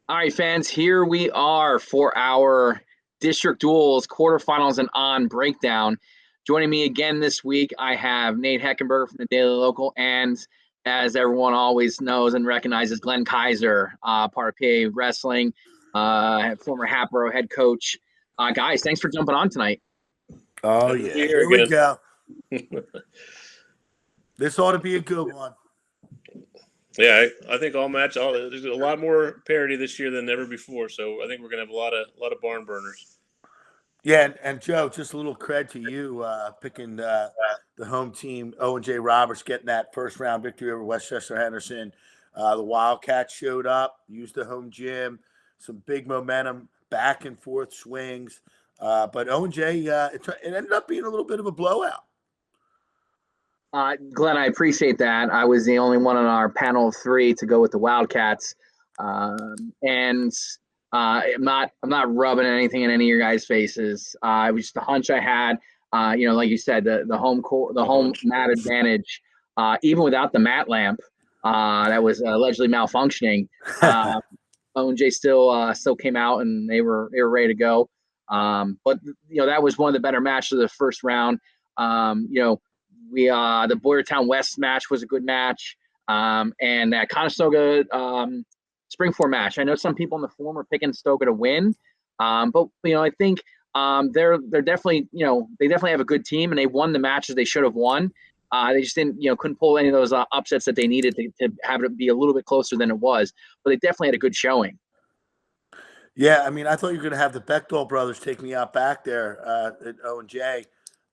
All right, fans, here we are for our district duels, quarterfinals, and on breakdown. Joining me again this week, I have Nate Heckenberger from the Daily Local, and as everyone always knows and recognizes, Glenn Kaiser, part of PA Wrestling, former Hatboro head coach. Guys, thanks for jumping on tonight. Oh, Happy to yeah. be Here we again. go. This ought to be a good one. Yeah, I think there's a lot more parity this year than ever before. So I think we're gonna have a lot of barn burners. Yeah, and Joe, just a little cred to you picking the home team. Owen J. Roberts getting that first round victory over Westchester Henderson. The Wildcats showed up, used the home gym, some big momentum, back and forth swings. But Owen J. It ended up being a little bit of a blowout. Glenn, I appreciate that. I was the only one on our panel of three to go with the Wildcats, and I'm not rubbing anything in any of your guys' faces. It was just a hunch I had. Like you said, the home mat advantage, even without the mat lamp that was allegedly malfunctioning. OJ still came out and they were ready to go. But that was one of the better matches of the first round. The Boyertown West match was a good match, and that Conestoga Spring Four match. I know some people in the forum are picking Stoga to win, but I think they're definitely they definitely have a good team and they won the matches they should have won. They just couldn't pull any of those upsets that they needed to have it be a little bit closer than it was, but they definitely had a good showing. Yeah, I mean, I thought you were going to have the Bechtel brothers take me out back there at O&J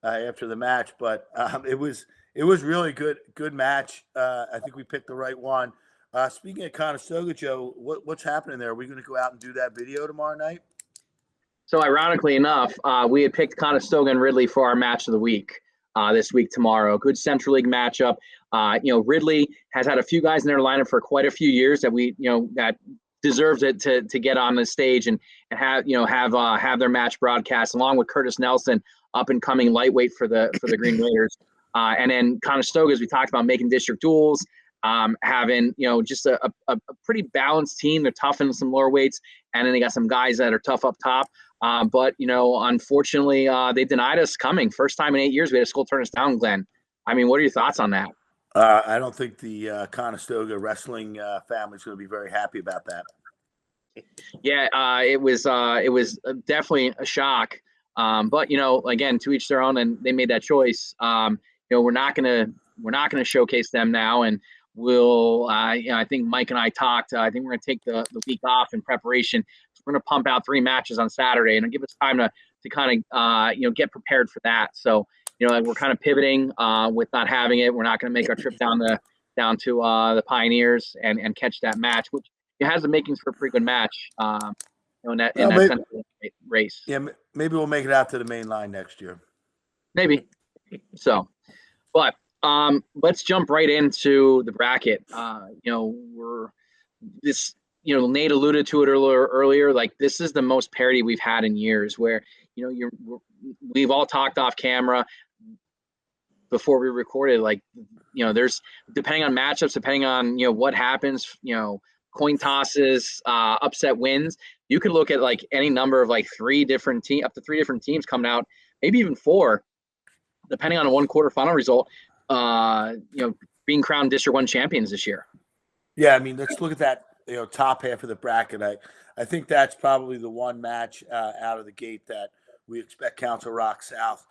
after the match, but it was really good match. I think we picked the right one. Speaking of Conestoga, Joe, what's happening there? Are we going to go out and do that video tomorrow night? So ironically enough, we had picked Conestoga and Ridley for our match of the week this week tomorrow. Good Central League matchup. Ridley has had a few guys in their lineup for quite a few years that that deserves it to get on the stage and have their match broadcast along with Curtis Nelson, up and coming lightweight for the Green Raiders. And then Conestoga, as we talked about, making district duels, having just a pretty balanced team. They're tough in some lower weights, and then they got some guys that are tough up top. But unfortunately, they denied us coming. First time in 8 years we had a school turn us down, Glenn. I mean, what are your thoughts on that? I don't think the Conestoga wrestling family is going to be very happy about that. Yeah, it was definitely a shock. But again, to each their own, and they made that choice. We're not gonna showcase them now, and we'll. I think Mike and I talked. I think we're gonna take the week off in preparation. So we're gonna pump out 3 matches on Saturday, and it'll give us time to kind of get prepared for that. So we're kind of pivoting with not having it. We're not gonna make our trip down to the Pioneers and catch that match, which it has the makings for a pretty good match. In that race. Yeah, maybe we'll make it out to the main line next year. Maybe. So, but let's jump right into the bracket. Nate alluded to it earlier. Like, this is the most parity we've had in years, where we've all talked off camera before we recorded. Like, there's, depending on matchups, depending on what happens, coin tosses, upset wins. You could look at like any number of like 3 different teams, up to 3 different teams coming out, maybe even 4, depending on one quarterfinal result. Being crowned District 1 champions this year. Yeah, I mean, let's look at that. Top half of the bracket. I think that's probably the one match out of the gate that we expect Council Rock South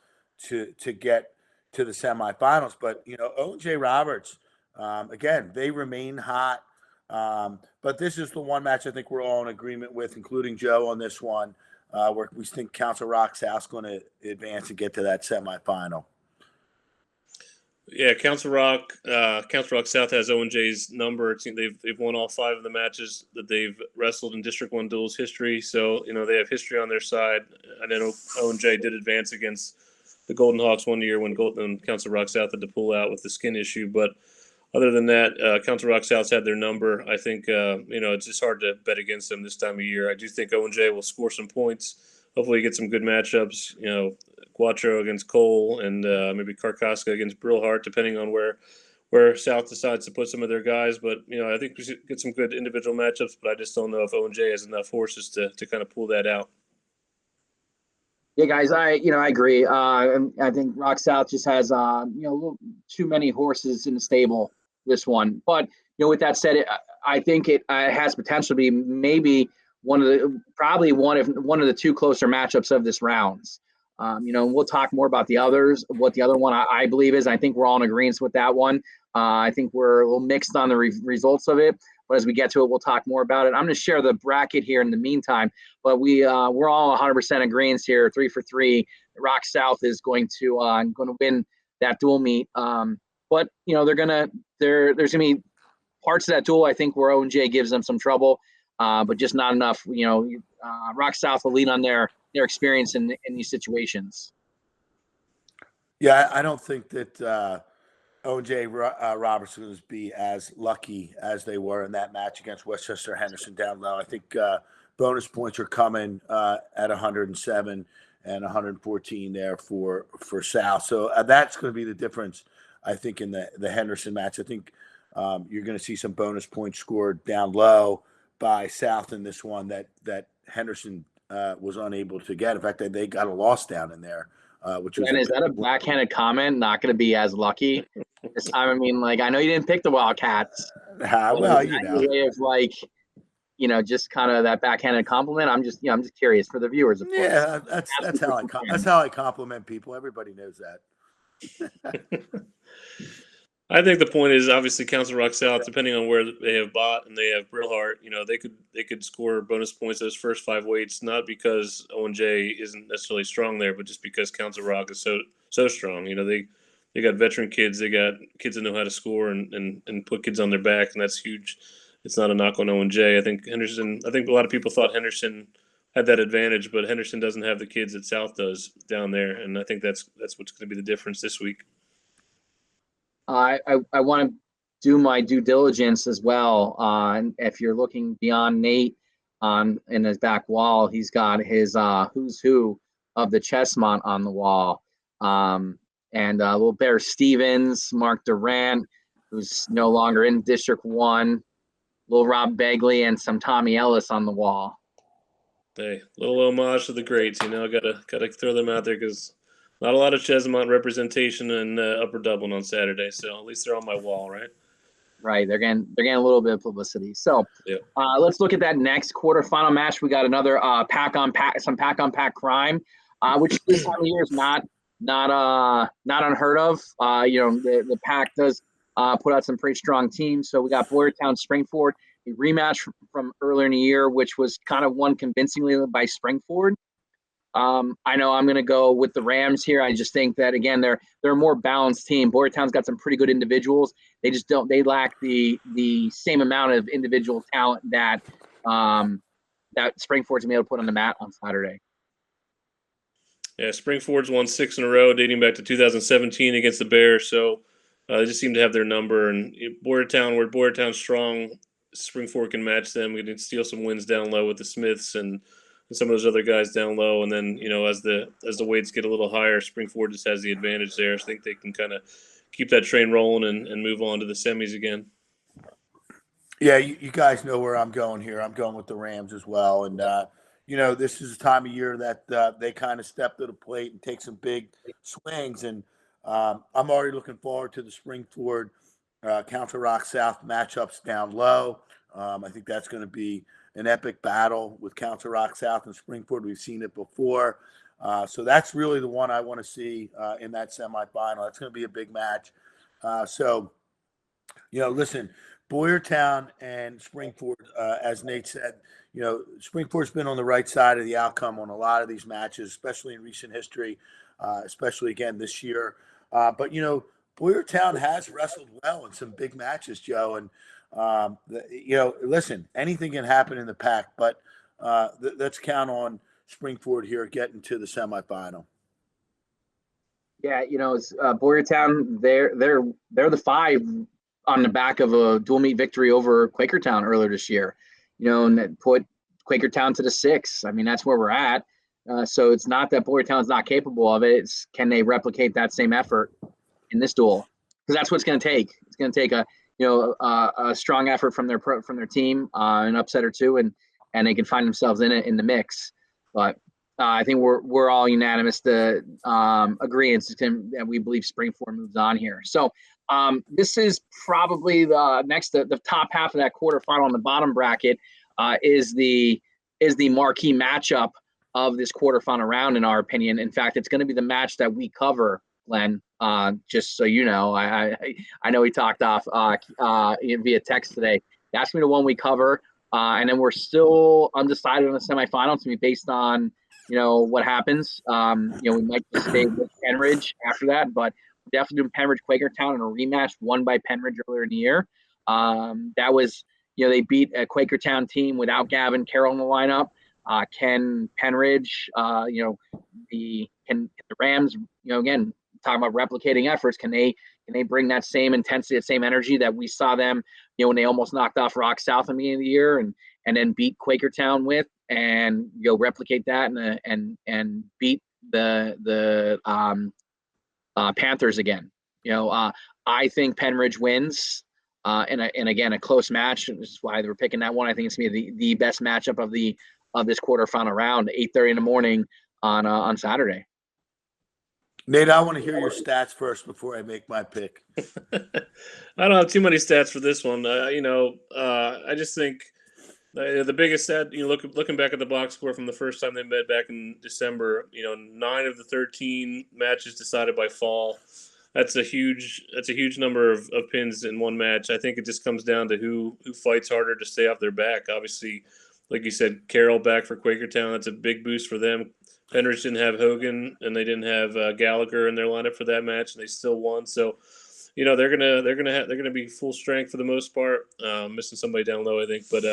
to get to the semifinals. But O.J. Roberts, again, they remain hot. But this is the one match I think we're all in agreement with, including Joe on this one, where we think Council Rock South's going to advance and get to that semifinal. Yeah, Council Rock South has O&J's number. They've won all 5 of the matches that they've wrestled in District 1 duels history. So, they have history on their side. I know O&J did advance against the Golden Hawks one year when Council Rock South had to pull out with the skin issue. But other than that, Council Rock South's had their number. I think, it's just hard to bet against them this time of year. I do think O&J will score some points. Hopefully get some good matchups, Quattro against Cole and maybe Karkaska against Brillhart, depending on where where South decides to put some of their guys. But I think we should get some good individual matchups. But I just don't know if O&J has enough horses to kind of pull that out. Yeah, guys, I agree. I think Rock South just has a little too many horses in the stable this one. But with that said, I think it has potential to be maybe one of the two closer matchups of this rounds. We'll talk more about the others. What the other one I believe is. I think we're all in agreement with that one. I think we're a little mixed on the results of it. But as we get to it, we'll talk more about it. I'm going to share the bracket here in the meantime. But we're all 100% agreement here, 3 for 3. Rock South is going to win that dual meet. But there's going to be parts of that duel I think where O&J gives them some trouble, but just not enough. Rock South will lean on their experience in these situations. Yeah, I don't think that O&J Robertson will be as lucky as they were in that match against Westchester Henderson down low. I think bonus points are coming at 107 and 114 there for South. So that's going to be the difference, I think, in the Henderson match. I think you're going to see some bonus points scored down low by South in this one that Henderson was unable to get. In fact, they got a loss down in there. Is that a backhanded comment? Not going to be as lucky this time. I mean, I know you didn't pick the Wildcats. Well, way of just kind of that backhanded compliment. I'm just curious for the viewers. Of course. Yeah, that's how I compliment people. Everybody knows that. I think the point is obviously Council Rock South, depending on where they have Bott and they have Brillhart, they could score bonus points those first 5 weights, not because O&J isn't necessarily strong there, but just because Council Rock is so strong. They got veteran kids, they got kids that know how to score and put kids on their back, and that's huge. It's not a knock on O&J. I think a lot of people thought Henderson had that advantage, but Henderson doesn't have the kids that South does down there, and I think that's what's going to be the difference this week. I want to do my due diligence as well. If you're looking beyond Nate in his back wall, he's got his who's who of the Chessmont on the wall. And little Bear Stevens, Mark Durant, who's no longer in District 1, little Rob Begley, and some Tommy Ellis on the wall. Hey, little homage to the greats, gotta throw them out there because not a lot of Chessmont representation in Upper Dublin on Saturday, so at least they're on my wall, right? Right, they're getting a little bit of publicity. So, yeah. Let's look at that next quarterfinal match. We got another pack on pack crime, which this time of year is not unheard of. The pack does put out some pretty strong teams. So we got Boyertown Springford, a rematch from earlier in the year, which was kind of won convincingly by Springford. I know I'm going to go with the Rams here. I just think that, again, they're a more balanced team. Boyertown's got some pretty good individuals. They lack the same amount of individual talent that Springford's been able to put on the mat on Saturday. Yeah, Springford's won 6 in a row dating back to 2017 against the Bears. So they just seem to have their number. And Boyertown, where Boyertown's strong, Springford can match them. We can steal some wins down low with the Smiths and some of those other guys down low, and then as the weights get a little higher, Springford just has the advantage there. I think they can kind of keep that train rolling and move on to the semis again. Yeah, you guys know where I'm going here. I'm going with the Rams as well, and this is a time of year that they kind of step to the plate and take some big swings, and I'm already looking forward to the Springford Council Rock South matchups down low. I think that's going to be an epic battle with Council Rock South and Springford. We've seen it before. So that's really the one I want to see in that semifinal. That's going to be a big match. Listen, Boyertown and Springford, as Nate said, Springford's been on the right side of the outcome on a lot of these matches, especially in recent history, especially again this year. But Boyertown has wrestled well in some big matches, Joe, and listen, anything can happen in the pack, but let's count on Springford here getting to the semifinal. Yeah, Boyertown, they're the 5 on the back of a dual meet victory over Quakertown earlier this year, and that put Quakertown to the 6. I mean, that's where we're at. So it's not that Boyertown's not capable of it. It's can they replicate that same effort in this duel? Because that's what it's going to take. It's going to take a strong effort from their team, an upset or two, and they can find themselves in the mix. But I think we're all unanimous to agreeance that we believe Spring 4 moves on here. So this is probably the top half of that quarterfinal on the bottom bracket is the marquee matchup of this quarterfinal round, in our opinion. In fact, it's going to be the match that we cover, Glenn. Just so you know, I know we talked off via text today. That's going to be the one we cover, and then we're still undecided on the semifinals to be based on what happens. We might just stay with Pennridge after that, but we're definitely doing Pennridge Quakertown in a rematch won by Pennridge earlier in the year. That was they beat a Quakertown team without Gavin Carroll in the lineup. Can Pennridge, the Rams, again, talking about replicating efforts, can they bring that same intensity, that same energy that we saw them, when they almost knocked off Rock South in the beginning of the year and then beat Quakertown with, and replicate that and beat the Panthers again. I think Pennridge wins. And again, a close match. This is why they're picking that one. I think it's going to be the best matchup of this quarterfinal round, 8:30 in the morning on Saturday. Nate, I want to hear your stats first before I make my pick. I don't have too many stats for this one. I just think the biggest stat, looking back at the box score from the first time they met back in December, 9 of the 13 matches decided by fall. That's a huge number of pins in one match. I think it just comes down to who fights harder to stay off their back. Obviously, like you said, Carroll back for Quakertown. That's a big boost for them. Pennridge didn't have Hogan and they didn't have Gallagher in their lineup for that match, and they still won. So, they're gonna be full strength for the most part. Missing somebody down low, I think, but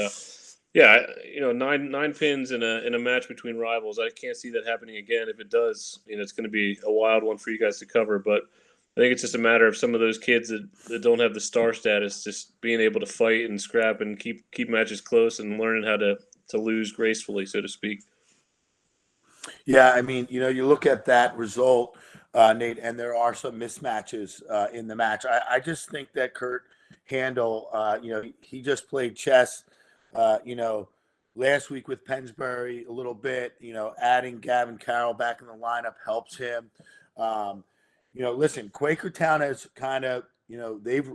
nine pins in a match between rivals. I can't see that happening again. If it does, it's going to be a wild one for you guys to cover. But I think it's just a matter of some of those kids that don't have the star status, just being able to fight and scrap and keep matches close and learning how to lose gracefully, so to speak. Yeah, I mean, you look at that result, Nate, and there are some mismatches in the match. I just think that Kurt Handel, he just played chess, last week with Pensbury a little bit, adding Gavin Carroll back in the lineup helps him. Listen, Quakertown has kind of, they've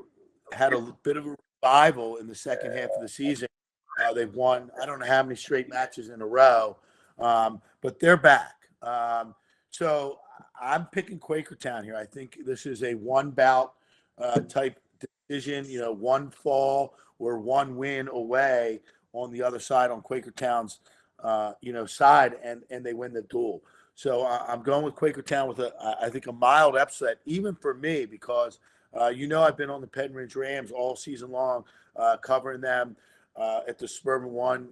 had a bit of a revival in the second half of the season. They've won, I don't know how many straight matches in a row, but they're back. So I'm picking Quakertown here. I think this is a one bout type decision, one fall or one win away on the other side on Quakertown's, side, and they win the duel. So I'm going with Quakertown with I think a mild upset, even for me, because I've been on the Pennridge Rams all season long, covering them at the Suburban One,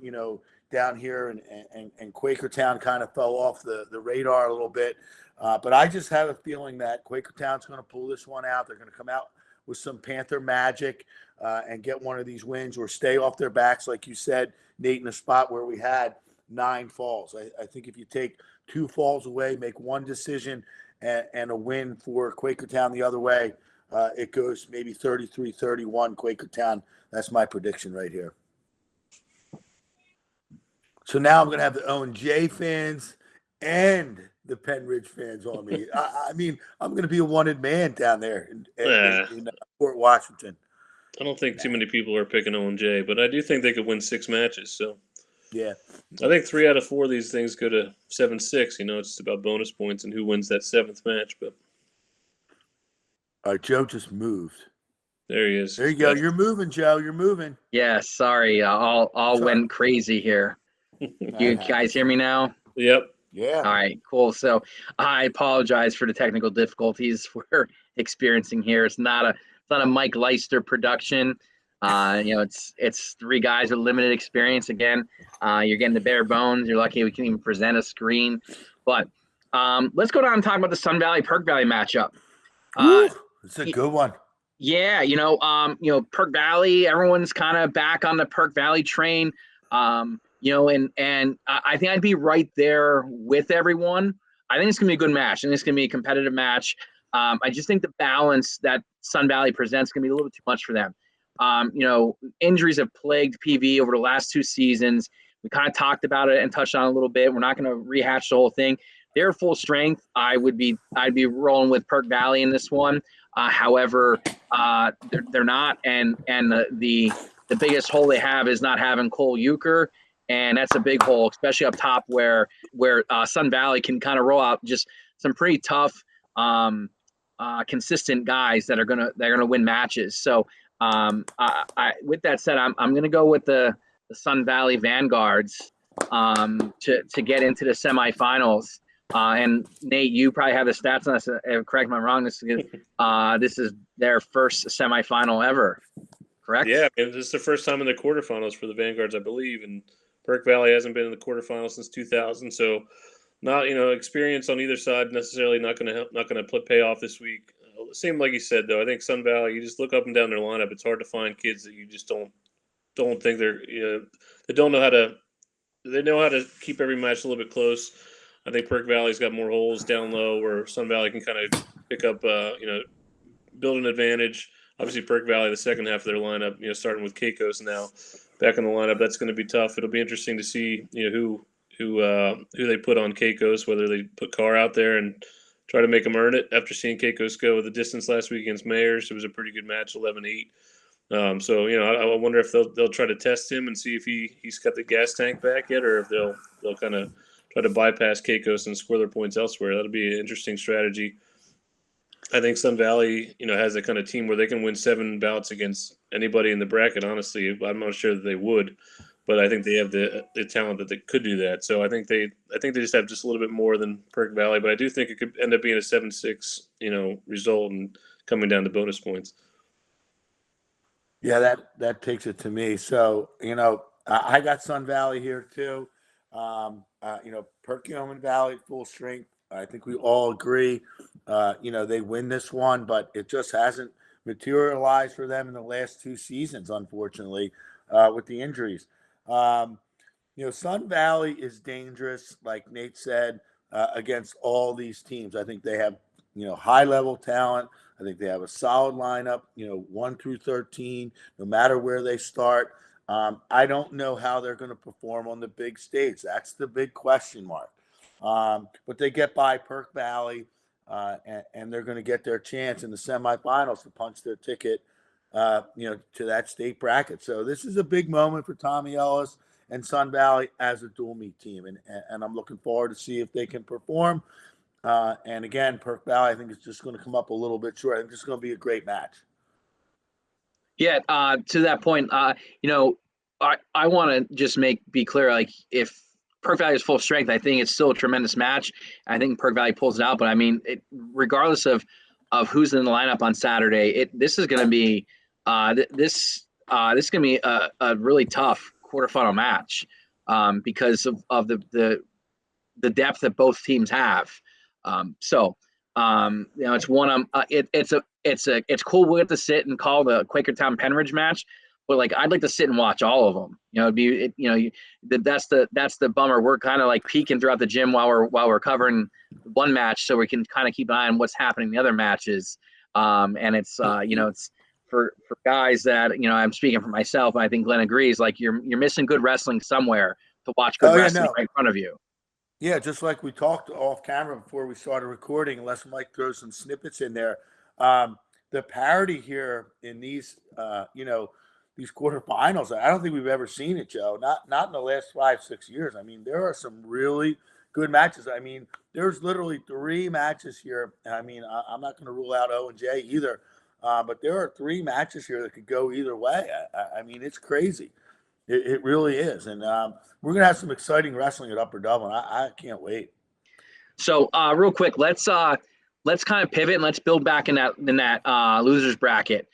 down here, and Quakertown kind of fell off the radar a little bit. But I just have a feeling that Quakertown's going to pull this one out. They're going to come out with some Panther magic and get one of these wins or stay off their backs, like you said, Nate, in a spot where we had 9 falls. I think if you take 2 falls away, make one decision and a win for Quakertown the other way, it goes maybe 33-31 Quakertown. That's my prediction right here. So now I'm going to have the Owen J fans and the Pennridge fans on me. I mean, I'm going to be a wanted man down there in Port Washington. I don't think too many people are picking Owen J, but I do think they could win 6 matches. So yeah, I think 3 out of 4 of these things go to 7-6. It's just about bonus points and who wins that 7th match. But all right, Joe just moved. There he is. There you go. You're moving, Joe. You're moving. Yeah, sorry. All went crazy here. You guys hear me now? Yep. Yeah. All right, cool. So I apologize for the technical difficulties we're experiencing here. It's not a Mike Leister production. It's 3 guys with limited experience. Again, you're getting the bare bones. You're lucky we can even present a screen. But let's go down and talk about the Sun Valley Perk Valley matchup. It's a good one. Yeah, Perk Valley, everyone's kind of back on the Perk Valley train. And I think I'd be right there with everyone. I think it's gonna be a good match. I think it's gonna be a competitive match. I just think the balance that Sun Valley presents is going to be a little bit too much for them. Injuries have plagued PV over the last 2 seasons. We kind of talked about it and touched on it a little bit. We're not going to rehash the whole thing. They're full strength. I'd be rolling with Perk Valley in this one. However, they're not, and the biggest hole they have is not having Cole Euchre, and that's a big hole, especially up top where Sun Valley can kind of roll out just some pretty tough, consistent guys that are gonna win matches. So, with that said, I'm gonna go with the Sun Valley Vanguards to get into the semifinals. And Nate, you probably have the stats on this. Correct me if I'm wrong. This is their first semifinal ever, correct? Yeah, this is the first time in the quarterfinals for the Vanguards, I believe, and Perk Valley hasn't been in the quarterfinals since 2000. So, not experience on either side necessarily not going to pay off this week. Same like you said though. I think Sun Valley. You just look up and down their lineup. It's hard to find kids that you just don't think they don't know how to. They know how to keep every match a little bit close. I think Perk Valley's got more holes down low where Sun Valley can kind of pick up, build an advantage. Obviously, Perk Valley, the second half of their lineup, starting with Keikos now back in the lineup, that's going to be tough. It'll be interesting to see, who they put on Keikos, whether they put Carr out there and try to make him earn it after seeing Keikos go the distance last week against Mayors. It was a pretty good match, 11-8. I wonder if they'll try to test him and see if he's got the gas tank back yet, or if they'll kind of try to bypass Keikos and score their points elsewhere. That'll be an interesting strategy. I think Sun Valley, has a kind of team where they can win 7 bouts against anybody in the bracket. Honestly, I'm not sure that they would, but I think they have the talent that they could do that. So I think they just have just a little bit more than Perk Valley, but I do think it could end up being a 7-6, result and coming down to bonus points. Yeah, that takes it to me. So, I got Sun Valley here too. Perkiomen Valley, full strength. I think we all agree, they win this one, but it just hasn't materialized for them in the last 2 seasons, unfortunately, with the injuries. Sun Valley is dangerous, like Nate said, against all these teams. I think they have, high-level talent. I think they have a solid lineup, 1 through 13, no matter where they start. I don't know how they're going to perform on the big stage. That's the big question mark. But they get by Perk Valley, and they're going to get their chance in the semifinals to punch their ticket, to that state bracket. So this is a big moment for Tommy Ellis and Sun Valley as a dual meet team, and I'm looking forward to see if they can perform. And again, Perk Valley, I think it's just going to come up a little bit short. I think it's going to be a great match. Yeah. To that point, I want to just be clear. Like, if Perk Valley is full strength, I think it's still a tremendous match. I think Perk Valley pulls it out, but I mean, regardless of who's in the lineup on Saturday, this is going to be this is going to be a really tough quarterfinal match because of the depth that both teams have. It's one. It's cool. We'll get to sit and call the Quakertown Pennridge match, but like, I'd like to sit and watch all of them. That's the bummer. We're kind of like peeking throughout the gym while we're covering one match, so we can kind of keep an eye on what's happening in the other matches. And it's it's for guys that I'm speaking for myself. I think Glenn agrees. Like, you're missing good wrestling somewhere to watch good wrestling right in front of you. Yeah, just like we talked off camera before we started recording, unless Mike throws some snippets in there. The parity here in these, these quarterfinals, I don't think we've ever seen it, Joe. Not in the last 5-6 years. I mean, there are some really good matches. I mean, there's literally 3 matches here. I mean, I'm not going to rule out Owen J either, but there are 3 matches here that could go either way. I mean, it's crazy. It really is. And we're going to have some exciting wrestling at Upper Dublin. I can't wait. So real quick, let's kind of pivot and let's build back in that losers bracket.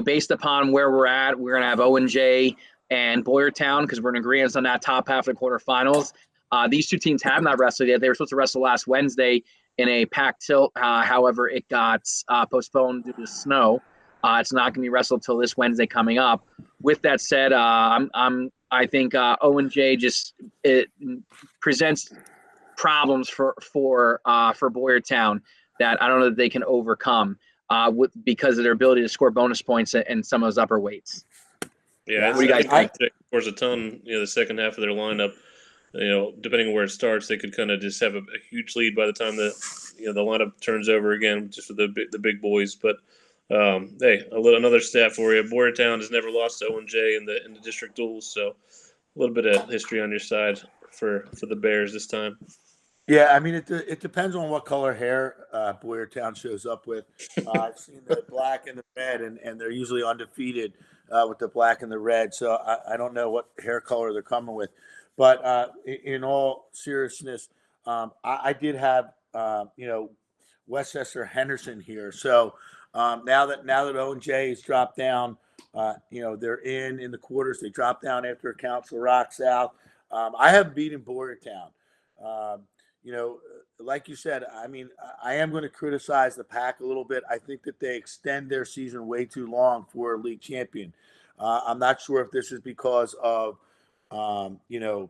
Based upon where we're at, we're going to have Owen J and Boyertown, because we're in agreement on that top half of the quarterfinals. These 2 teams have not wrestled yet. They were supposed to wrestle last Wednesday in a packed tilt. However, it got postponed due to snow. It's not going to be wrestled till this Wednesday coming up. With that said, I think Owen J it presents problems for Boyertown. that I don't know that they can overcome because of their ability to score bonus points in some of those upper weights. Yeah, what do you guys think? Scores a ton. The second half of their lineup. Depending on where it starts, they could kind of just have a huge lead by the time the lineup turns over again, just with the big boys. But hey, another stat for you: Boyertown has never lost to Owen J in the district duels, so a little bit of history on your side for the Bears this time. Yeah, I mean it depends on what color hair Boyertown shows up with. I've seen the black and the red, and they're usually undefeated with the black and the red. So I don't know what hair color they're coming with. But in all seriousness, I did have Westchester Henderson here. So now that Owen J has dropped down, they're in the quarters. They dropped down after Council Rock South. I have beaten Boyertown. Like you said, I mean, I am going to criticize the Pack a little bit. I think that they extend their season way too long for a league champion. I'm not sure if this is because of the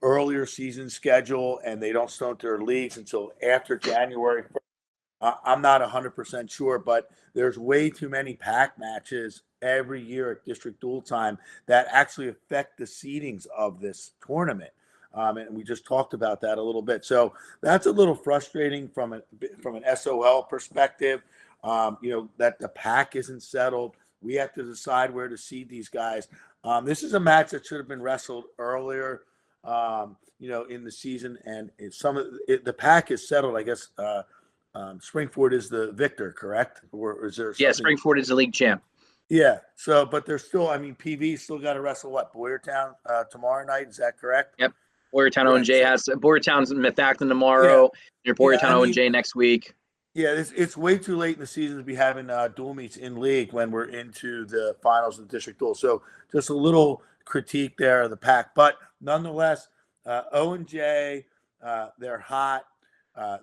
earlier season schedule, and they don't start their leagues until after January 1st. I'm not 100% sure, but there's way too many pack matches every year at district duel time that actually affect the seedings of this tournament. And we just talked about that a little bit. So that's a little frustrating from an SOL perspective, that the pack isn't settled. We have to decide where to seed these guys. This is a match that should have been wrestled earlier, in the season. And the pack is settled, I guess. Springford is the victor, correct? Or is there something? Yeah, Springford is the league champ. Yeah. So, but there's still, PV still got to wrestle Boyertown tomorrow night. Is that correct? Yep. Boyertown Owen J has Boyertown's Methacton tomorrow. Your Boyertown Owen J next week. Yeah, it's way too late in the season to be having dual meets in league when we're into the finals of the district duel. So just a little critique there of the pack, but nonetheless, Owen J, they're hot.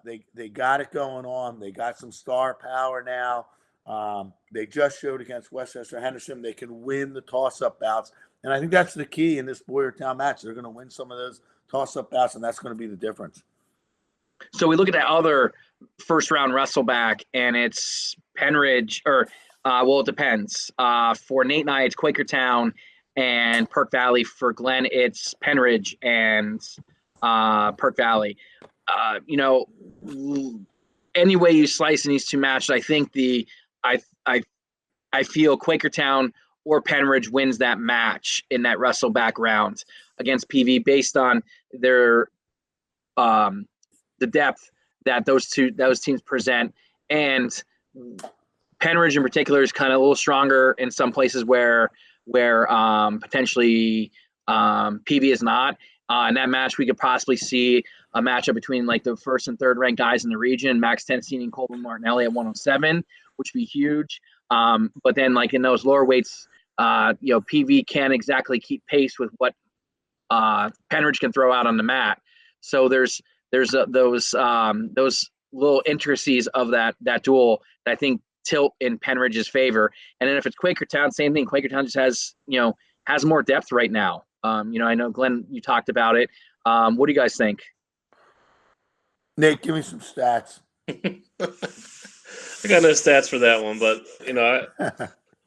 They got it going on. They got some star power now. They just showed against Westchester Henderson they can win the toss-up bouts, and I think that's the key in this Boyertown match. They're going to win some of those toss-up bouts, and that's going to be the difference. So we look at that other first-round wrestleback, and it's Pennridge, it depends. For Nate and I, it's Quakertown, and Perk Valley. For Glenn, it's Pennridge and Perk Valley. Any way you slice in these two matches, I think I feel Quakertown or Pennridge wins that match in that wrestleback round against PV based on their the depth that those teams present, and Pennridge in particular is kind of a little stronger in some places where potentially PV is not. In that match, we could possibly see a matchup between like the first and third ranked guys in the region, Max Tennessee and Colvin Martinelli at 107, which would be huge. But then like in those lower weights, PV can't exactly keep pace with what Pennridge can throw out on the mat. So there's those little intricacies of that duel that I think tilt in Pennridge's favor. And then if it's Quakertown, same thing. Quakertown just has more depth right now. I know Glenn, you talked about it. What do you guys think? Nate, give me some stats. I got no stats for that one, but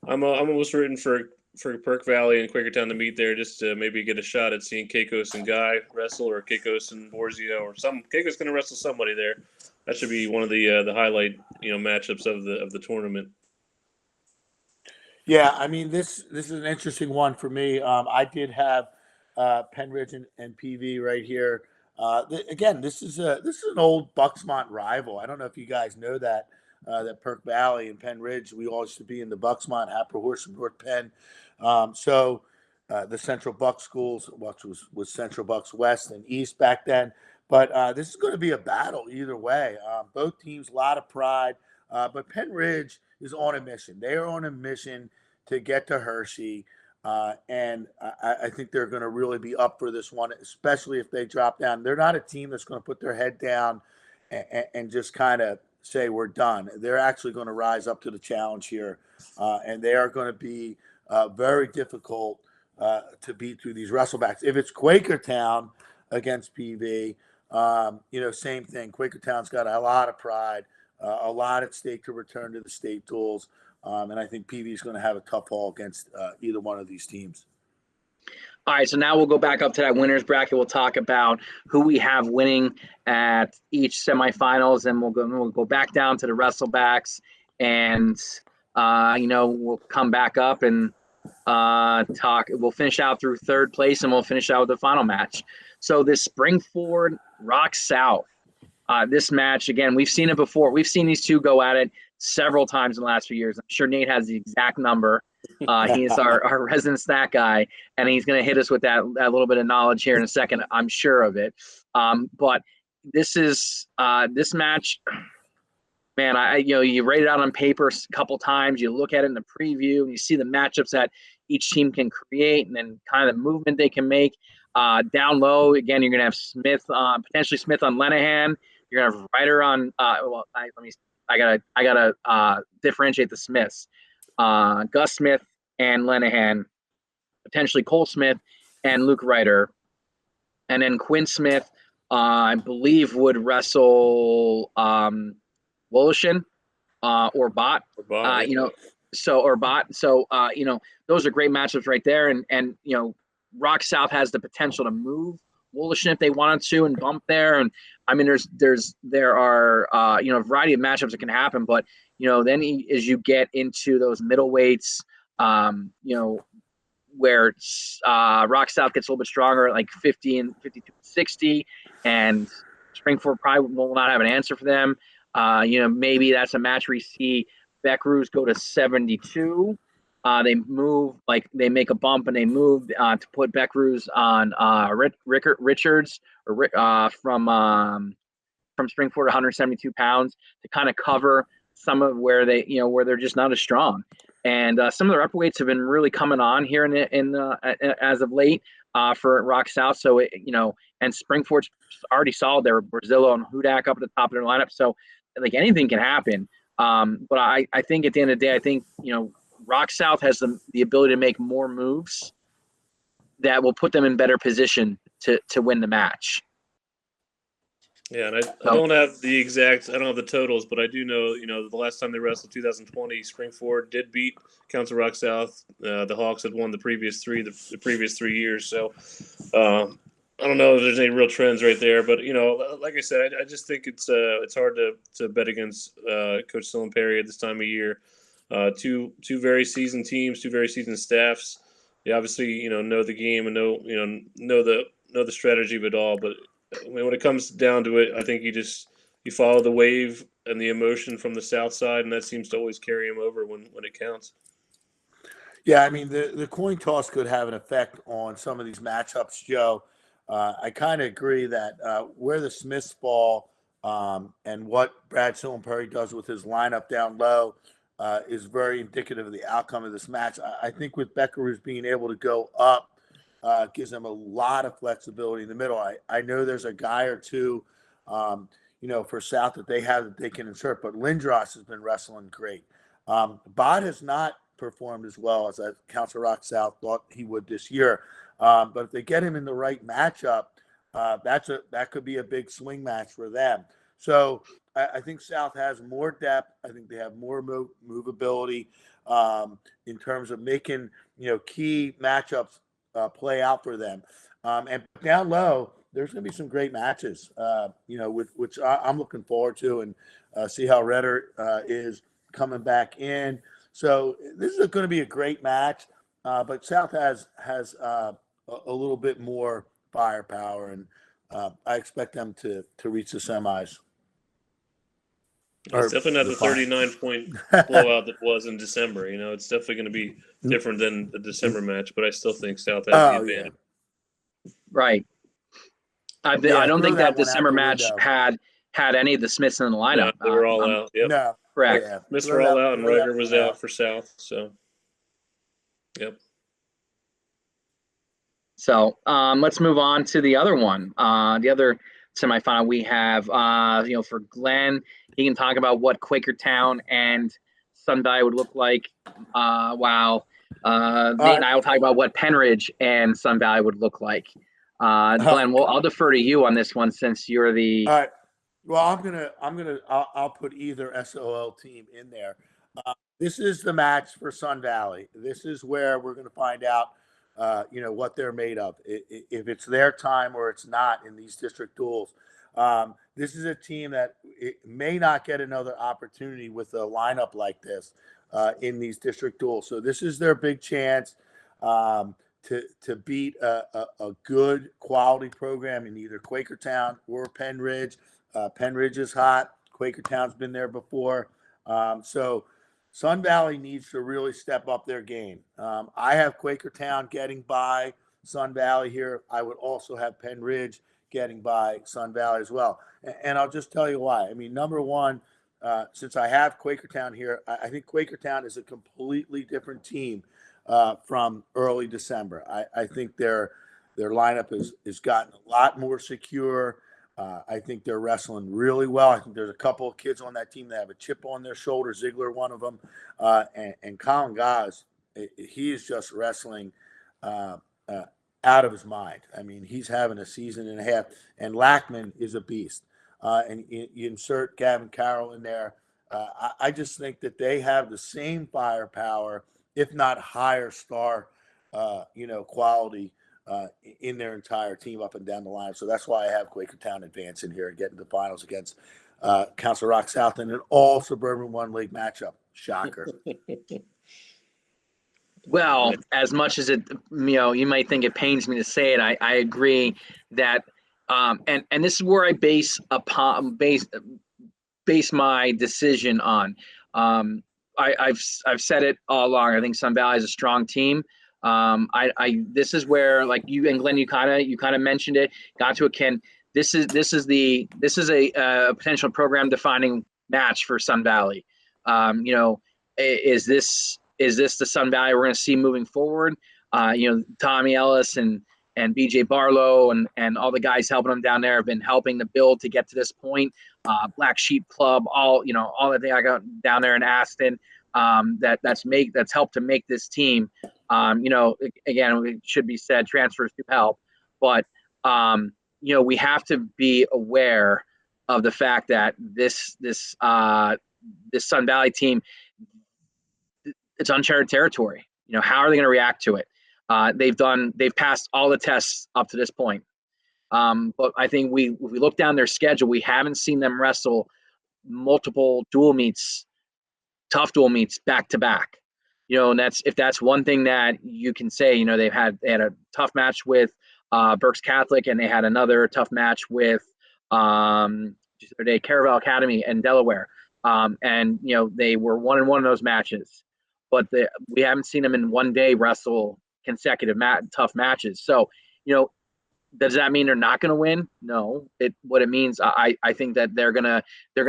I'm almost rooting for Perk Valley and Quakertown to meet there, just to maybe get a shot at seeing Keikos and Guy wrestle, or Keikos and Borzio, or Keikos going to wrestle somebody there. That should be one of the highlight matchups of the tournament. Yeah, this is an interesting one for me. I did have Pennridge and PV right here. Again, this is an old Bucksmont rival. I don't know if you guys know that Perk Valley and Pennridge, we all used to be in the Bucksmont, Happer Horse and North Penn. So the Central Bucks schools, which was Central Bucks West and East back then. But this is going to be a battle either way. Both teams, a lot of pride. But Pennridge is on a mission. They are on a mission to get to Hershey. And I think they're going to really be up for this one, especially if they drop down. They're not a team that's going to put their head down and just kind of say we're done. They're actually going to rise up to the challenge here. And they are going to be very difficult to beat through these wrestlebacks. If it's Quakertown against PV, Same thing. Quakertown's got a lot of pride, a lot at stake to return to the state duels. And I think PV is going to have a tough haul against either one of these teams. All right, so now we'll go back up to that winners bracket. We'll talk about who we have winning at each semifinals, and we'll go back down to the wrestlebacks, and we'll come back up and talk. We'll finish out through third place, and we'll finish out with the final match. So this Springford Rock South, this match again, we've seen it before. We've seen these two go at it several times in the last few years. I'm sure Nate has the exact number. He is our resident stat guy, and he's going to hit us with that little bit of knowledge here in a second. I'm sure of it. But this is this match, man. You write it out on paper a couple times. You look at it in the preview, and you see the matchups that each team can create, and then kind of the movement they can make. Down low, again, you're going to have Smith, potentially Smith on Lenahan. You're going to have Ryder on. I gotta differentiate the Smiths. Gus Smith and Lenahan, potentially Cole Smith and Luke Ryder, and then Quinn Smith, I believe, would wrestle Wolishin or Bot. Or Bot. So those are great matchups right there, and Rock South has the potential to move Wolishin if they wanted to and bump there, and I mean there are a variety of matchups that can happen, but then as you get into those middleweights, where Rock South gets a little bit stronger, like 50 and 52, 60, and Springford probably will not have an answer for them. Maybe that's a match where you see Beckruz go to 72. They move, like they make a bump and they move to put Beckruz on Richards from Springford, 172 pounds, to kind of cover some of where they're just not as strong. And some of the upper weights have been really coming on here as of late for Rock South. So and Springford's already solid there. Brazillo and Hudak up at the top of their lineup. So like anything can happen. But I think at the end of the day, I think Rock South has the ability to make more moves that will put them in better position to win the match. Yeah, and I don't have the totals, but I do know, the last time they wrestled, 2020, Springford did beat Council Rock South. The Hawks had won the previous 3 years. So I don't know if there's any real trends right there, but like I said, I just think it's hard to bet against Coach Sillenperry at this time of year. Two very seasoned teams, two very seasoned staffs. They obviously know the game and know the strategy of it all, but when it comes down to it, I think you follow the wave and the emotion from the south side, and that seems to always carry him over when it counts. Yeah, I mean, the coin toss could have an effect on some of these matchups, Joe. I kind of agree that where the Smiths fall and what Brad Sillenperry does with his lineup down low is very indicative of the outcome of this match. I think with Beckerus being able to go up, gives them a lot of flexibility in the middle. I know there's a guy or two, for South that they can insert, but Lindros has been wrestling great. Bot has not performed as well as Council Rock South thought he would this year. But if they get him in the right matchup, that could be a big swing match for them. So I think South has more depth. I think they have more movability in terms of making key matchups play out for them. And down low, there's going to be some great matches, which I'm looking forward to, and see how Redder is coming back in. So this is going to be a great match, but South has a little bit more firepower, and I expect them to reach the semis. It's definitely not the 39-point blowout that was in December. It's definitely going to be different than the December match, but I still think South has the advantage. Yeah. Right. I don't think that December match had any of the Smiths in the lineup. No, they were all out. Yep. No, correct. Yeah. Smiths were all out, and Ryder was out for South. So, yep. So let's move on to the other one. The other semifinal we have, for Glenn, he can talk about what Quakertown and Sun Valley would look like. Nate and I will talk about what Pennridge and Sun Valley would look like. Glenn, well, I'll defer to you on this one since you're the. All right. Well, I'll put either SOL team in there. This is the match for Sun Valley. This is where we're going to find out, what they're made of. If it's their time or it's not in these district duels. This is a team that may not get another opportunity with a lineup like this in these district duels. So this is their big chance to beat a good quality program in either Quakertown or Pennridge. Pennridge is hot. Quakertown's been there before. So Sun Valley needs to really step up their game. I have Quakertown getting by Sun Valley here. I would also have Pennridge getting by Sun Valley as well. And I'll just tell you why. I mean, number one, since I have Quakertown here, I think Quakertown is a completely different team from early December. I think their lineup has gotten a lot more secure. I think they're wrestling really well. I think there's a couple of kids on that team that have a chip on their shoulder. Ziegler, one of them, and Colin Gaz, he is just wrestling out of his mind. I mean, he's having a season and a half. And Lackman is a beast. And you insert Gavin Carroll in there. I just think that they have the same firepower, if not higher star, quality in their entire team up and down the line. So that's why I have Quakertown advancing here and getting to the finals against Council Rock South in an all suburban one league matchup. Shocker. Well, as much as it, you might think it pains me to say it, I agree that, and this is where I base my decision on. I've said it all along. I think Sun Valley is a strong team. This is where, like you and Glenn, you kind of mentioned it. Got to it, Ken. This is a potential program defining match for Sun Valley. Is this the Sun Valley we're going to see moving forward? Tommy Ellis and BJ Barlow and all the guys helping them down there have been helping the build to get to this point. Black Sheep Club, all that they got down there in Aston, that's helped to make this team. Again, it should be said, transfers do help, but we have to be aware of the fact that this Sun Valley team, it's uncharted territory. How are they going to react to it? They've passed all the tests up to this point. But I think if we look down their schedule, we haven't seen them wrestle multiple tough dual meets back to back. And that's one thing that you can say. They had a tough match with Berks Catholic, and they had another tough match with Caravel Academy in Delaware. And they were 1-1 in those matches, but we haven't seen them in one day wrestle consecutive tough matches. So, does that mean they're not going to win? No. What it means, I think that they're gonna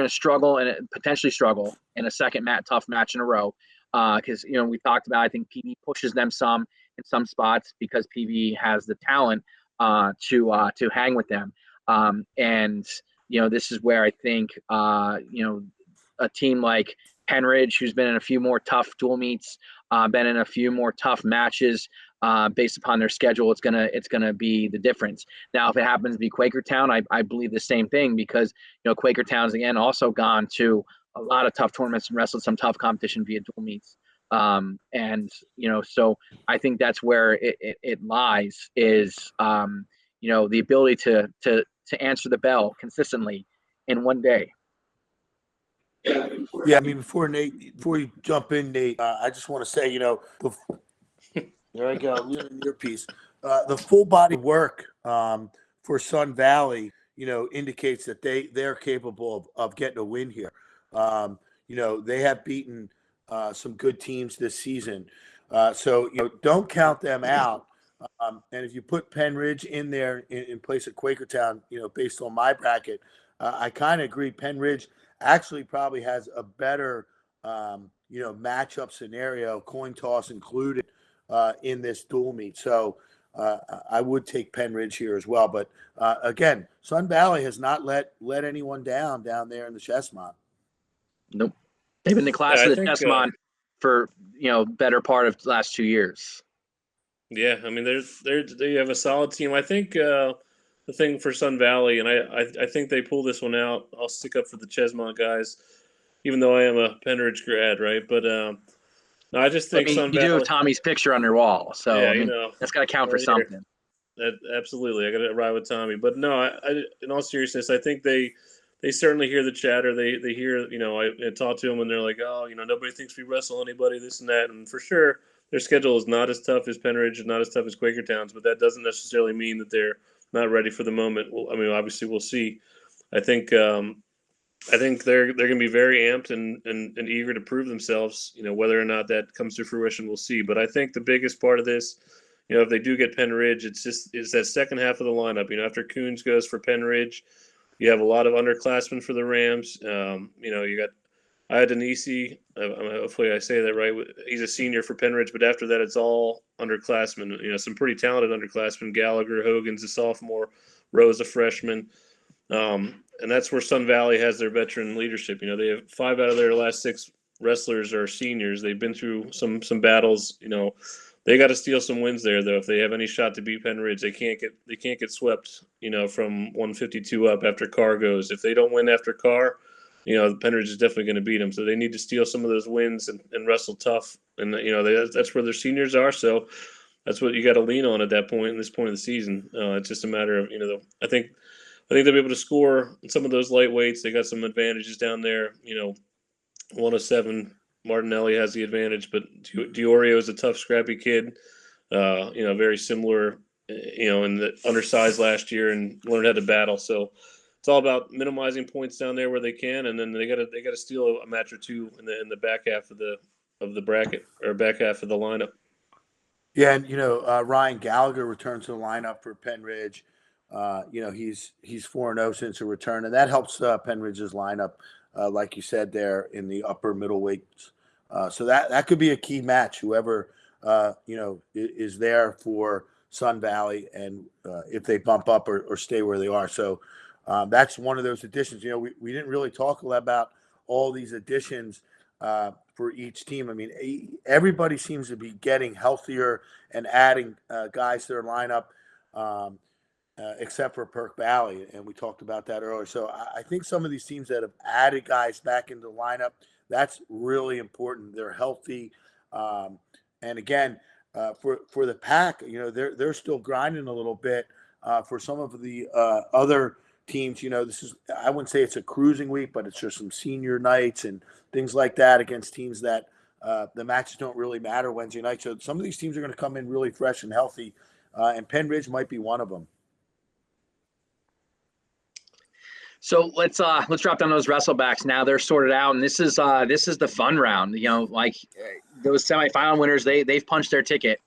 struggle and potentially struggle in a second tough match in a row, because we talked about, I think PV pushes them some in some spots because PV has the talent to hang with them, and this is where I think a team like Pennridge, who's been in a few more tough dual meets, been in a few more tough matches. Based upon their schedule, it's gonna be the difference. Now, if it happens to be Quakertown, I believe the same thing, because Quakertown's again also gone to a lot of tough tournaments and wrestled some tough competition via dual meets. So I think that's where it lies, is the ability to answer the bell consistently in one day. Yeah, I mean, before you jump in, Nate, I just want to say, there I go, your piece. The full body work for Sun Valley, indicates that they're capable of getting a win here. They have beaten some good teams this season, so don't count them out. And if you put Pennridge in there in place of Quakertown, based on my bracket, I kind of agree. Pennridge actually probably has a better matchup scenario, coin toss included, in this dual meet. So I would take Pennridge here as well. But again, Sun Valley has not let anyone down there in the Chessmont. Nope. They've been the class of the Chessmont for better part of the last 2 years. Yeah, I mean, they have a solid team. I think the thing for Sun Valley, and I think they pull this one out. I'll stick up for the Chesmont guys, even though I am a Pennridge grad, right? But no, I just I think mean, Sun you do have Valley. Tommy's picture on your wall, so Yeah, I mean that's got to count for right here. something. Absolutely, I got to ride with Tommy. But no, in all seriousness, I think they certainly hear the chatter. They hear, I talk to them and they're like, oh, nobody thinks we wrestle anybody, this and that, and for sure their schedule is not as tough as Pennridge and not as tough as Quakertown's, but that doesn't necessarily mean that they're not ready for the moment. Well, I mean, obviously we'll see. I think they're going to be very amped and eager to prove themselves. Whether or not that comes to fruition, we'll see. But I think the biggest part of this, if they do get Pennridge, it's that second half of the lineup. After Coons goes for Pennridge, you have a lot of underclassmen for the Rams. You got Denisi. Hopefully I say that right. He's a senior for Pennridge, but after that, it's all underclassmen. Some pretty talented underclassmen. Gallagher, Hogan's a sophomore, Rose a freshman. And that's where Sun Valley has their veteran leadership. They have 5 out of their last 6 wrestlers are seniors. They've been through some battles. They got to steal some wins there, though. If they have any shot to beat Pennridge, they can't get swept. From 152 up after Carr goes. If they don't win after Carr, Pennridge is definitely going to beat them. So they need to steal some of those wins and wrestle tough. And that's where their seniors are. So that's what you got to lean on at that point. In this point of the season, it's just a matter of I think they'll be able to score some of those lightweights. They got some advantages down there. 107, Martinelli has the advantage, but Diorio is a tough, scrappy kid. Very similar, in the undersized last year and learned how to battle. So it's all about minimizing points down there where they can, and then they gotta steal a match or two in the back half of the bracket or back half of the lineup. Yeah, and Ryan Gallagher returns to the lineup for Pennridge. He's 4-0 since a return, and that helps Pennridge's lineup, like you said there in the upper middleweights. So that could be a key match. Whoever is there for Sun Valley, and if they bump up or stay where they are. So that's one of those additions. We didn't really talk a lot about all these additions for each team. I mean, everybody seems to be getting healthier and adding guys to their lineup. Except for Perk Valley, and we talked about that earlier. So I think some of these teams that have added guys back into the lineup, that's really important. They're healthy, and again, for the pack, they're still grinding a little bit. For some of the other teams, I wouldn't say it's a cruising week, but it's just some senior nights and things like that against teams that the matches don't really matter Wednesday night. So some of these teams are going to come in really fresh and healthy, and Pennridge might be one of them. So let's drop down those wrestlebacks now. They're sorted out, and this is the fun round. Those semifinal winners, they've punched their ticket.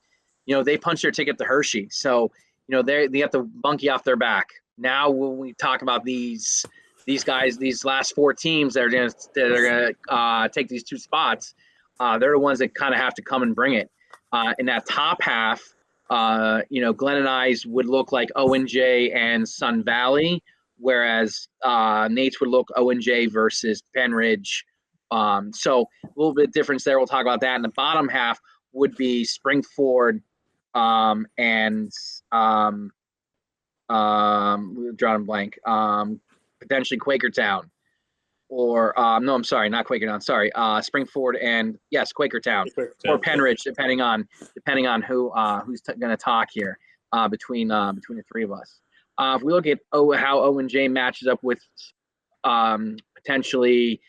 They punched their ticket to Hershey. So they have the monkey off their back. Now when we talk about these guys, these last 4 teams that are gonna take these 2 spots, they're the ones that kind of have to come and bring it. In that top half, Glenn and I's would look like ONJ and Sun Valley, whereas Nate's would look ONJ versus Pennridge. So a little bit difference there. We'll talk about that. And the bottom half would be Springford and drawing a blank, potentially Quakertown. Or no, I'm sorry, not Quakertown. Sorry, Springford and yes, Quakertown or Pennridge, depending on who's going to talk here between the 3 of us. If we look at how ONJ matches up with potentially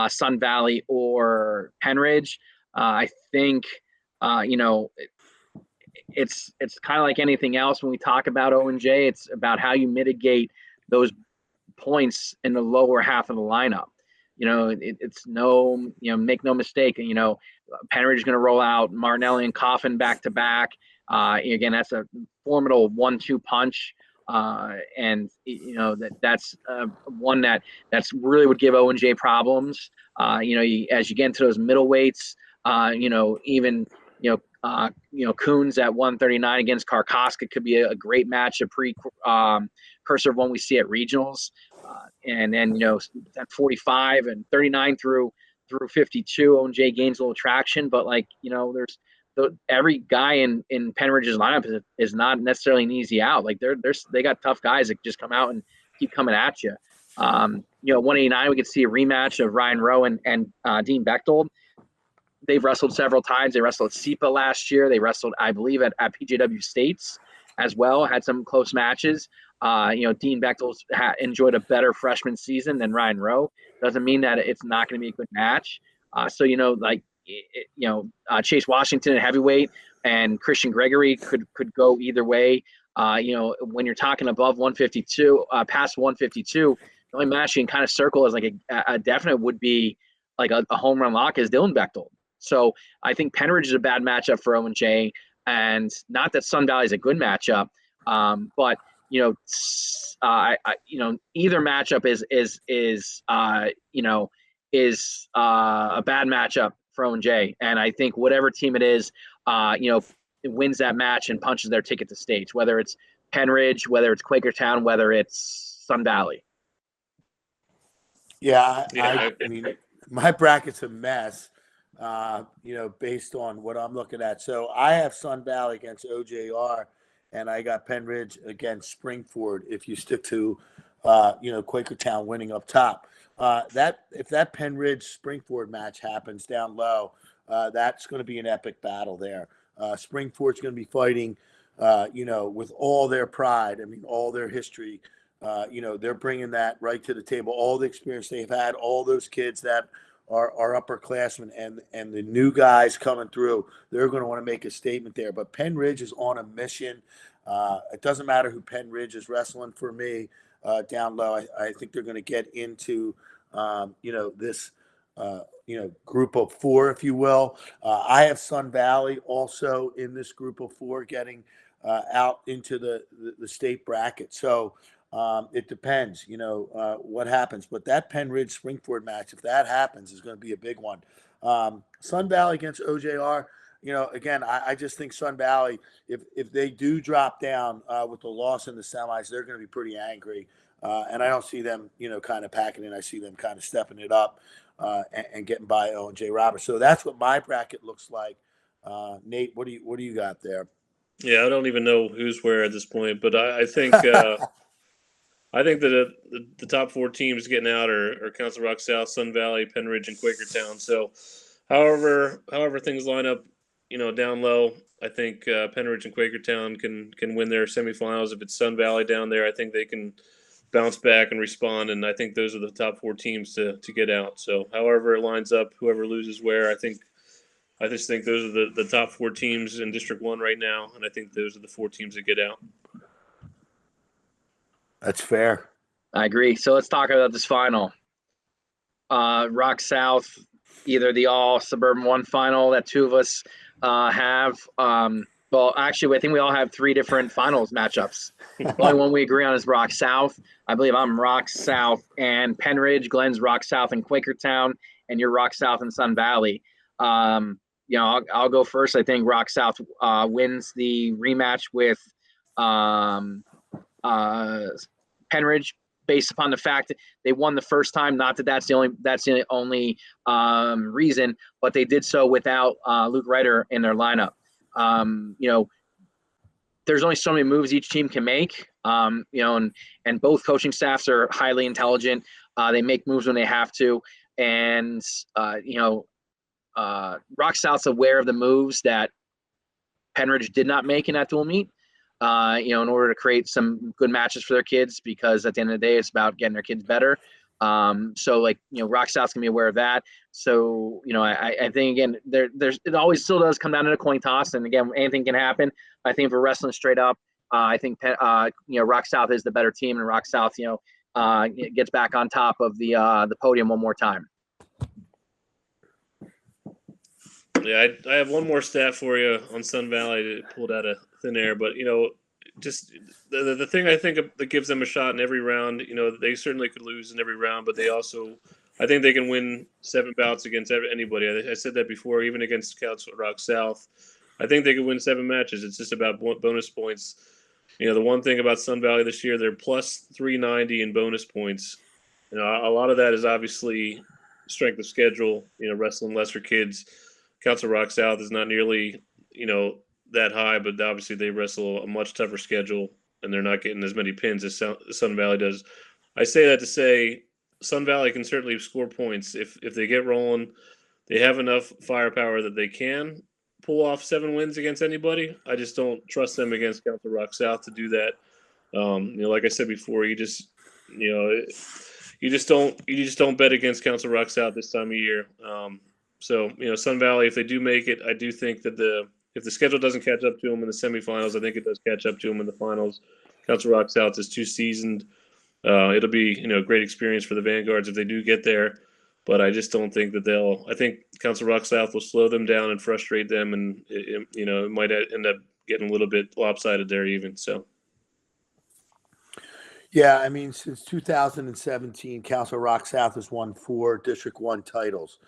Sun Valley or Pennridge, I think it's kind of like anything else when we talk about ONJ. It's about how you mitigate those points in the lower half of the lineup. It's make no mistake. Pennridge is going to roll out Martinelli and Coffin back to back. Again, that's a formidable 1-2 punch. And that's one that's really would give ONJ problems. As you get into those middleweights, even Coons at 139 against Karkoska could be a great match, a precursor of one we see at regionals. And then at 45 and 39 through 52, ONJ gains a little traction, but there's every guy in Pennridge's lineup is not necessarily an easy out. Like they got tough guys that just come out and keep coming at you. 189, we could see a rematch of Ryan Rowe and Dean Bechtold. They've wrestled several times. They wrestled at SEPA last year. They wrestled, I believe, at PJW States as well. Had some close matches. Dean Bechtold's enjoyed a better freshman season than Ryan Rowe. Doesn't mean that it's not going to be a good match. Chase Washington at heavyweight and Christian Gregory could go either way. When you're talking above 152, past 152, the only match you can kind of circle as like a definite would be like a home run lock is Dylan Bechtold. So I think Pennridge is a bad matchup for Owen J, and not that Sun Valley is a good matchup, but either matchup is a bad matchup for Owen J, and I think whatever team it is, wins that match and punches their ticket to stage, whether it's Pennridge, whether it's Quakertown, whether it's Sun Valley. Yeah, I mean, my bracket's a mess, based on what I'm looking at. So I have Sun Valley against OJR, and I got Pennridge against Springford. If you stick to, Quakertown winning up top, if that Pennridge Springford match happens down low, that's going to be an epic battle there. Springford's going to be fighting, with all their pride. I mean, all their history. They're bringing that right to the table. All the experience they've had, all those kids that are upperclassmen, and the new guys coming through, they're going to want to make a statement there. But Pennridge is on a mission. It doesn't matter who Pennridge is wrestling for me down low. I think they're going to get into, this, group of four, if you will. I have Sun Valley also in this group of four getting out into the state bracket. So it depends, what happens. But that Pennridge Springford match, if that happens, is going to be a big one. Sun Valley against OJR, again, I just think Sun Valley, if they do drop down with the loss in the semis, they're going to be pretty angry. And I don't see them, kind of packing in. I see them kind of stepping it up and getting by Owen J. Roberts. So that's what my bracket looks like. Nate, what do you got there? Yeah, I don't even know who's where at this point, but I think I think that the top four teams getting out are Council Rock South, Sun Valley, Pennridge, and Quakertown. So, however things line up, down low, I think Pennridge and Quakertown can win their semifinals. If it's Sun Valley down there, I think they can bounce back and respond, and I think those are the top four teams to get out. So, however it lines up, whoever loses where, I just think those are the top four teams in District 1 right now, and I think those are the four teams that get out. That's fair. I agree. So let's talk about this final. Rock South, either the all Suburban 1 final that two of us have. Well, actually, I think we all have three different finals matchups. The only one we agree on is Rock South. I believe I'm Rock South and Pennridge. Glenn's Rock South and Quakertown, and you're Rock South and Sun Valley. I'll go first. I think Rock South wins the rematch with Pennridge, based upon the fact that they won the first time. Not that that's the only reason, but they did so without Luke Ryder in their lineup. There's only so many moves each team can make. And both coaching staffs are highly intelligent. They make moves when they have to, and Rock South's aware of the moves that Pennridge did not make in that dual meet. In order to create some good matches for their kids, because at the end of the day, it's about getting their kids better. Rock South's gonna be aware of that. So, I think again, it always still does come down to a coin toss, and again, anything can happen. I think if we're wrestling straight up, I think Rock South is the better team, and Rock South, gets back on top of the podium one more time. Yeah, I have one more stat for you on Sun Valley pulled out of thin air, but just the thing I think that gives them a shot in every round. They certainly could lose in every round, but I think they can win 7 bouts against anybody. I said that before, even against Council Rock South. I think they could win 7 matches. It's just about bonus points. The one thing about Sun Valley this year, they're plus 390 in bonus points. A lot of that is obviously strength of schedule. Wrestling lesser kids. Council Rock South is not nearly that high, but obviously they wrestle a much tougher schedule, and they're not getting as many pins as Sun Valley does. I say that to say Sun Valley can certainly score points if they get rolling. They have enough firepower that they can pull off 7 wins against anybody. I just don't trust them against Council Rock South to do that. Like I said before, you just don't bet against Council Rock South this time of year. So Sun Valley, if they do make it, I do think that if the schedule doesn't catch up to them in the semifinals, I think it does catch up to them in the finals. Council Rock South is too seasoned. It'll be a great experience for the Vanguards if they do get there, but I just don't think that I think Council Rock South will slow them down and frustrate them, and it might end up getting a little bit lopsided there even. So. Yeah, I mean, since 2017, Council Rock South has won 4 District 1 titles.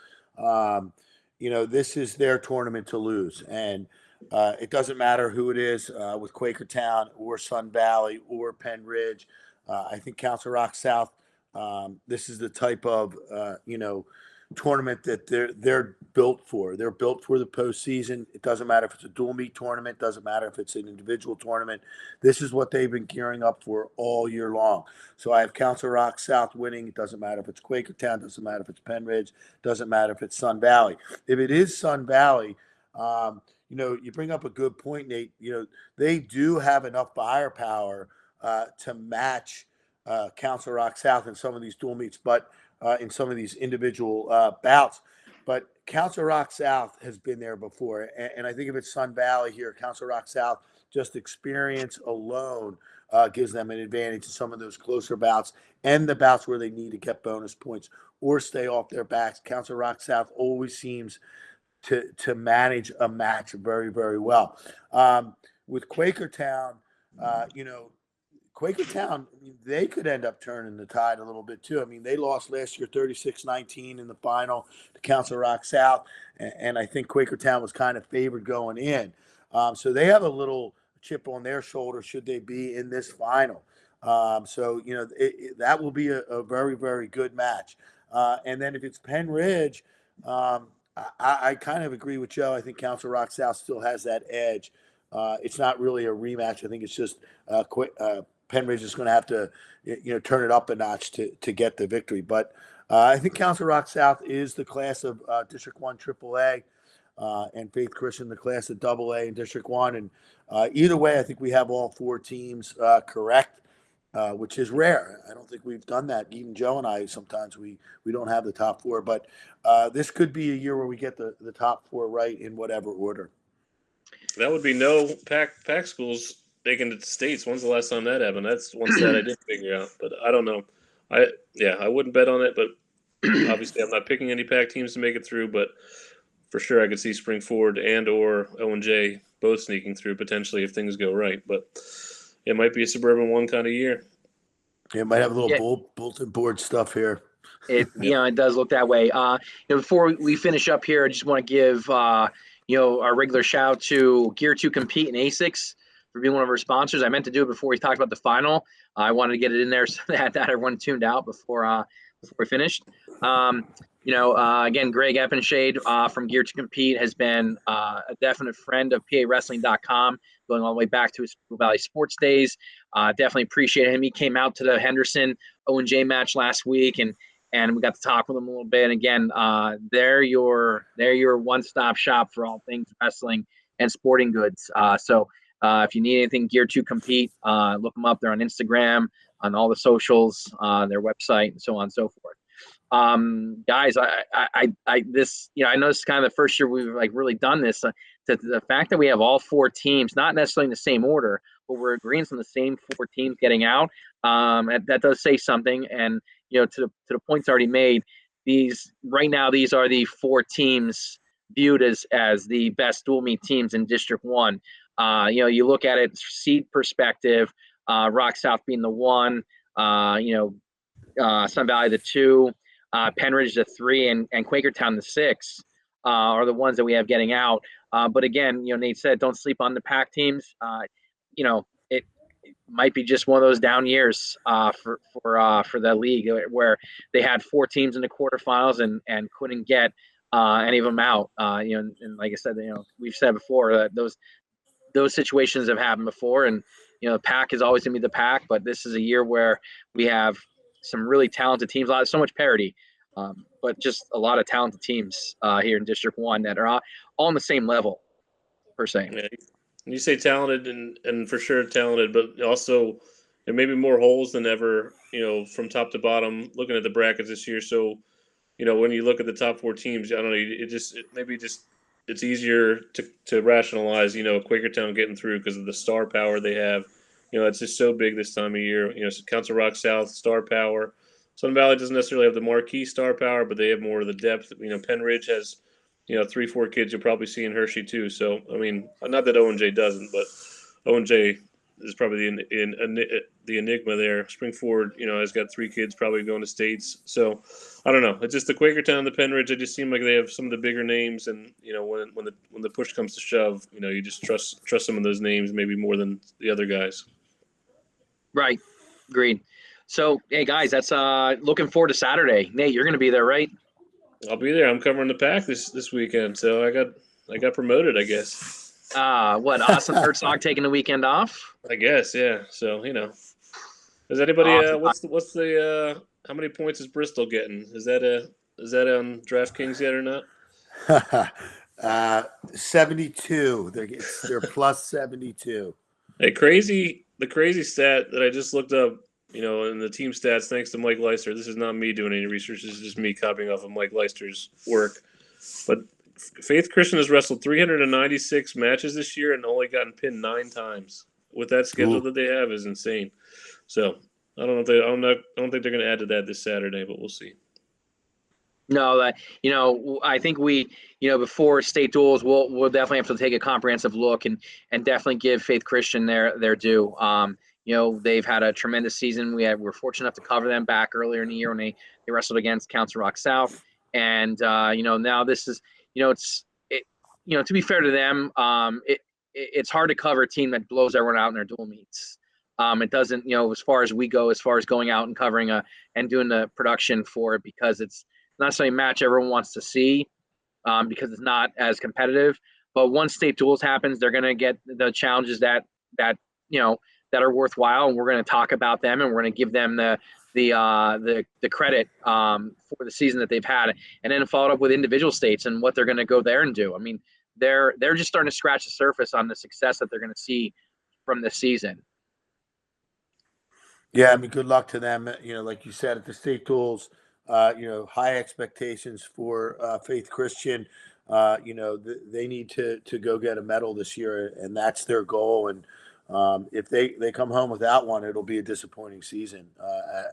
This is their tournament to lose, and it doesn't matter who it is with Quakertown or Sun Valley or Pennridge. I think Council Rock South, this is the type of tournament that they're built for. They're built for the postseason. It doesn't matter if it's a dual meet tournament. Doesn't matter if it's an individual tournament. This is what they've been gearing up for all year long. So I have Council Rock South winning. It doesn't matter if it's Quakertown. Doesn't matter if it's Pennridge. Doesn't matter if it's Sun Valley. If it is Sun Valley, you bring up a good point, Nate. They do have enough firepower to match Council Rock South in some of these dual meets, but in some of these individual bouts. But Council Rock South has been there before. And I think if it's Sun Valley here, Council Rock South, just experience alone gives them an advantage in some of those closer bouts and the bouts where they need to get bonus points or stay off their backs. Council Rock South always seems to manage a match very, very well. With Quakertown, Quakertown, they could end up turning the tide a little bit too. I mean, they lost last year 36-19 in the final to Council Rock South, and I think Quakertown was kind of favored going in. So they have a little chip on their shoulder should they be in this final. That will be a very, very good match. And then if it's Pennridge, I kind of agree with Joe. I think Council Rock South still has that edge. It's not really a rematch. I think it's just Pennridge is going to have to, turn it up a notch to get the victory. But I think Council Rock South is the class of District 1 AAA, and Faith Christian the class of AA in District 1. And either way, I think we have all 4 teams correct, which is rare. I don't think we've done that. Even Joe and I, sometimes we don't have the top 4. But this could be a year where we get the top 4 right in whatever order. That would be no pack schools making it to states. When's the last time that happened? That's one stat I didn't figure out, but I don't know. I wouldn't bet on it, but obviously I'm not picking any pack teams to make it through, but for sure I could see Springford and or O&J both sneaking through potentially if things go right, but it might be a Suburban 1 kind of year. It might have a little bulletin board stuff here. It does look that way. Before we finish up here, I just want to give our regular shout out to Gear to Compete and ASICS for being one of our sponsors. I meant to do it before we talked about the final. I wanted to get it in there so that everyone tuned out before we finished. Again, Greg Eppenshade from Gear to Compete has been a definite friend of PAWrestling.com, going all the way back to his Valley Sports days. Definitely appreciate him. He came out to the Henderson O&J match last week, and we got to talk with him a little bit. And again, they're your one-stop shop for all things wrestling and sporting goods. So if you need anything Gear to Compete, look them up. They're on Instagram, on all the socials, their website, and so on and so forth. Guys, I know this is kind of the first year we've really done this. The fact that we have all 4 teams, not necessarily in the same order, but we're agreeing on the same 4 teams getting out. That does say something. And to the points already made, these are the 4 teams viewed as the best dual meet teams in District 1. You look at it seed perspective, Rock South being the 1, Sun Valley the 2, Pennridge the 3, and Quakertown the 6 are the ones that we have getting out. But again, Nate said, don't sleep on the pack teams. It might be just one of those down years for the league where they had 4 teams in the quarterfinals and couldn't get any of them out. And like I said, we've said before that those situations have happened before, and the pack is always going to be the pack. But this is a year where we have some really talented teams, so much parity, but just a lot of talented teams here in District 1 that are all on the same level, per se. Yeah. You say talented and for sure talented, but also there may be more holes than ever, from top to bottom, looking at the brackets this year. So, when you look at the top 4 teams, I don't know, it's easier to rationalize, Quakertown getting through because of the star power they have. It's just so big this time of year. Council Rock South, star power. Sun Valley doesn't necessarily have the marquee star power, but they have more of the depth. Pennridge has, 3-4 kids you'll probably see in Hershey too. So, I mean, not that Owen doesn't, but Owen is probably the enigma there. Springford, has got 3 kids probably going to states. So, I don't know. It's just the Quakertown, the Pennridge. They just seem like they have some of the bigger names, and when the push comes to shove, you just trust some of those names maybe more than the other guys. Right, agreed. So, hey guys, that's looking forward to Saturday. Nate, you're going to be there, right? I'll be there. I'm covering the pack this weekend, so I got promoted, I guess. What, Austin Herzog taking the weekend off? I guess, yeah. So, Does anybody Awesome. what's the how many points is Bristol getting? Is that on DraftKings yet or not? 72. They're plus 72. Hey, the crazy stat that I just looked up, in the team stats, thanks to Mike Leister. This is not me doing any research. This is just me copying off of Mike Leister's work. But Faith Christian has wrestled 396 matches this year and only gotten pinned 9 times. With that schedule that they have is insane. So I don't think they're going to add to that this Saturday, but we'll see. No, I think we, before state duels, we'll definitely have to take a comprehensive look and definitely give Faith Christian their due. They've had a tremendous season. We're fortunate enough to cover them back earlier in the year when they wrestled against Council Rock South, and now this is, to be fair to them, it's hard to cover a team that blows everyone out in their dual meets. It doesn't, as far as we go, as far as going out and covering and doing the production for it, because it's not necessarily a match everyone wants to see, because it's not as competitive. But once state duels happens, they're going to get the challenges that are worthwhile, and we're going to talk about them, and we're going to give them the credit for the season that they've had, and then follow up with individual states and what they're going to go there and do. I mean, they're just starting to scratch the surface on the success that they're going to see from this season. Yeah, I mean, good luck to them. Like you said, at the state duels, high expectations for Faith Christian. They need to go get a medal this year, and that's their goal. And if they come home without one, it'll be a disappointing season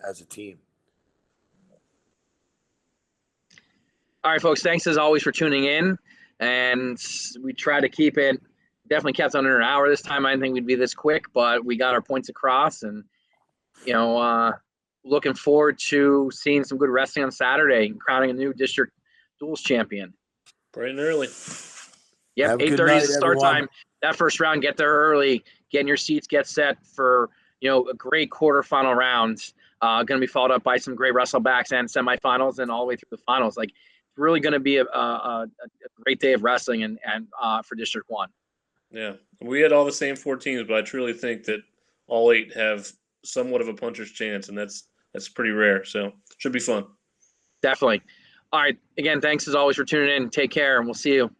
as a team. All right, folks, thanks as always for tuning in. And we try to keep it, definitely kept under an hour this time. I didn't think we'd be this quick, but we got our points across, and looking forward to seeing some good wrestling on Saturday and crowning a new district duels champion. Bright and early. Yep, 8:30 is the start time. That first round, get there early, get in your seats, get set for a great quarterfinal round. Going to be followed up by some great wrestlebacks and semifinals, and all the way through the finals. Like, it's really going to be a great day of wrestling and for District 1. Yeah, we had all the same 4 teams, but I truly think that all 8 have somewhat of a puncher's chance, and that's pretty rare. So should be fun. Definitely. All right. Again, thanks as always for tuning in. Take care, and we'll see you.